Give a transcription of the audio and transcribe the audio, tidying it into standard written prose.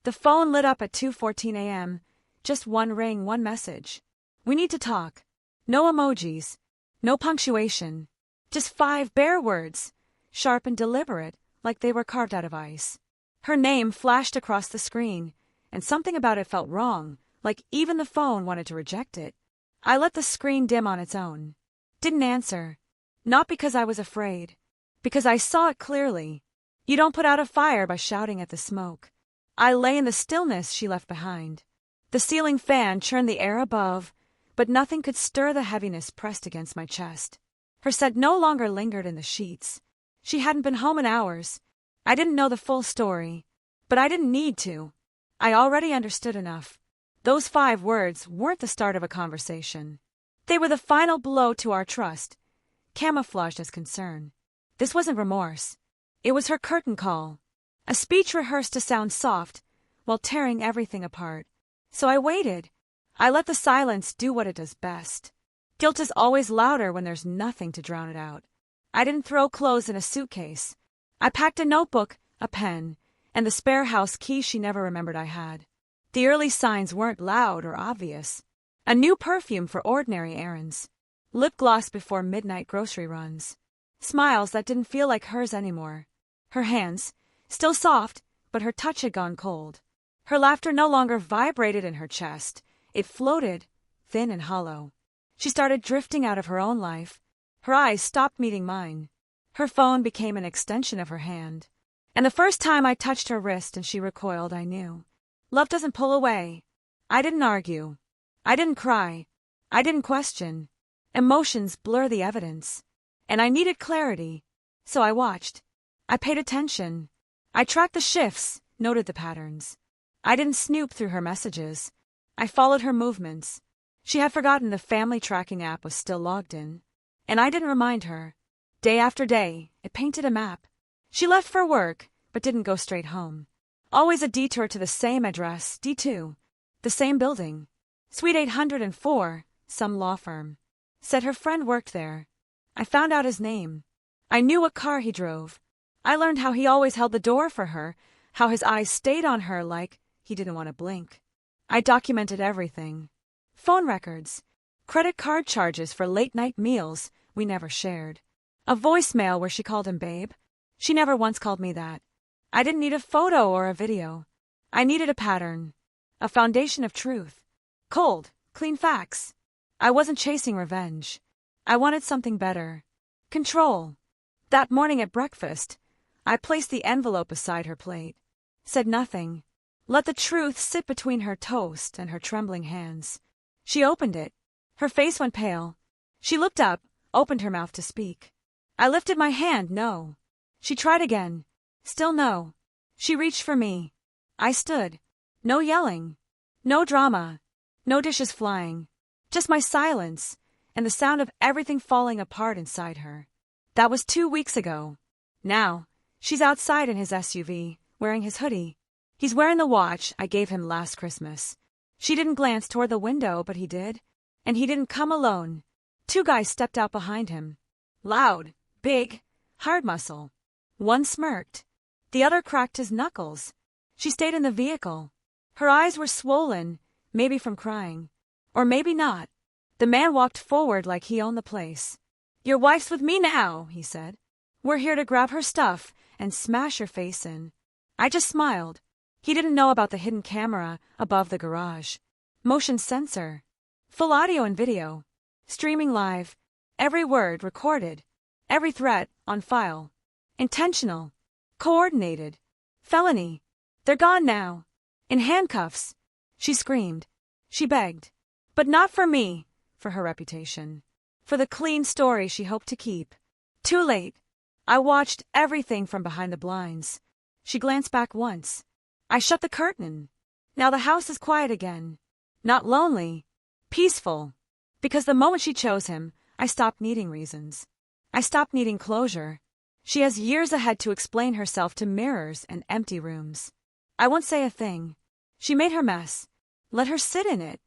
The phone lit up at 2:14 a.m. Just one ring, one message. We need to talk. No emojis. No punctuation. Just 5 bare words, sharp and deliberate, like they were carved out of ice. Her name flashed across the screen, and something about it felt wrong, like even the phone wanted to reject it. I let the screen dim on its own. Didn't answer. Not because I was afraid. Because I saw it clearly. You don't put out a fire by shouting at the smoke. I lay in the stillness she left behind. The ceiling fan churned the air above, but nothing could stir the heaviness pressed against my chest. Her scent no longer lingered in the sheets. She hadn't been home in hours. I didn't know the full story, but I didn't need to. I already understood enough. Those 5 words weren't the start of a conversation. They were the final blow to our trust, camouflaged as concern. This wasn't remorse. It was her curtain call, a speech rehearsed to sound soft while tearing everything apart. So I waited. I let the silence do what it does best. Guilt is always louder when there's nothing to drown it out. I didn't throw clothes in a suitcase. I packed a notebook, a pen, and the spare house key she never remembered I had. The early signs weren't loud or obvious. A new perfume for ordinary errands. Lip gloss before midnight grocery runs. Smiles that didn't feel like hers anymore. Her hands, still soft, but her touch had gone cold. Her laughter no longer vibrated in her chest. It floated, thin and hollow. She started drifting out of her own life. Her eyes stopped meeting mine. Her phone became an extension of her hand. And the first time I touched her wrist and she recoiled, I knew. Love doesn't pull away. I didn't argue. I didn't cry. I didn't question. Emotions blur the evidence. And I needed clarity. So I watched. I paid attention. I tracked the shifts, noted the patterns. I didn't snoop through her messages. I followed her movements. She had forgotten the family tracking app was still logged in. And I didn't remind her. Day after day, it painted a map. She left for work, but didn't go straight home. Always a detour to the same address, D2. The same building. Suite 804, some law firm. Said her friend worked there. I found out his name. I knew what car he drove. I learned how he always held the door for her, how his eyes stayed on her like he didn't want to blink. I documented everything. Phone records. Credit card charges for late-night meals we never shared. A voicemail where she called him babe. She never once called me that. I didn't need a photo or a video. I needed a pattern. A foundation of truth. Cold, clean facts. I wasn't chasing revenge. I wanted something better. Control. That morning at breakfast, I placed the envelope beside her plate. Said nothing. Let the truth sit between her toast and her trembling hands. She opened it. Her face went pale. She looked up, opened her mouth to speak. I lifted my hand, no. She tried again. Still no. She reached for me. I stood. No yelling. No drama. No dishes flying. Just my silence, and the sound of everything falling apart inside her. That was 2 weeks ago. Now, she's outside in his SUV, wearing his hoodie. He's wearing the watch I gave him last Christmas. She didn't glance toward the window, but he did. And he didn't come alone. 2 guys stepped out behind him. Loud, big, hard muscle. One smirked. The other cracked his knuckles. She stayed in the vehicle. Her eyes were swollen, maybe from crying. Or maybe not. The man walked forward like he owned the place. Your wife's with me now, he said. We're here to grab her stuff and smash her face in. I just smiled. He didn't know about the hidden camera above the garage. Motion sensor. Full audio and video. Streaming live. Every word recorded. Every threat on file. Intentional. Coordinated. Felony. They're gone now. In handcuffs. She screamed. She begged. But not for me. For her reputation. For the clean story she hoped to keep. Too late. I watched everything from behind the blinds. She glanced back once. I shut the curtain. Now the house is quiet again. Not lonely. Peaceful. Because the moment she chose him, I stopped needing reasons. I stopped needing closure. She has years ahead to explain herself to mirrors and empty rooms. I won't say a thing. She made her mess. Let her sit in it.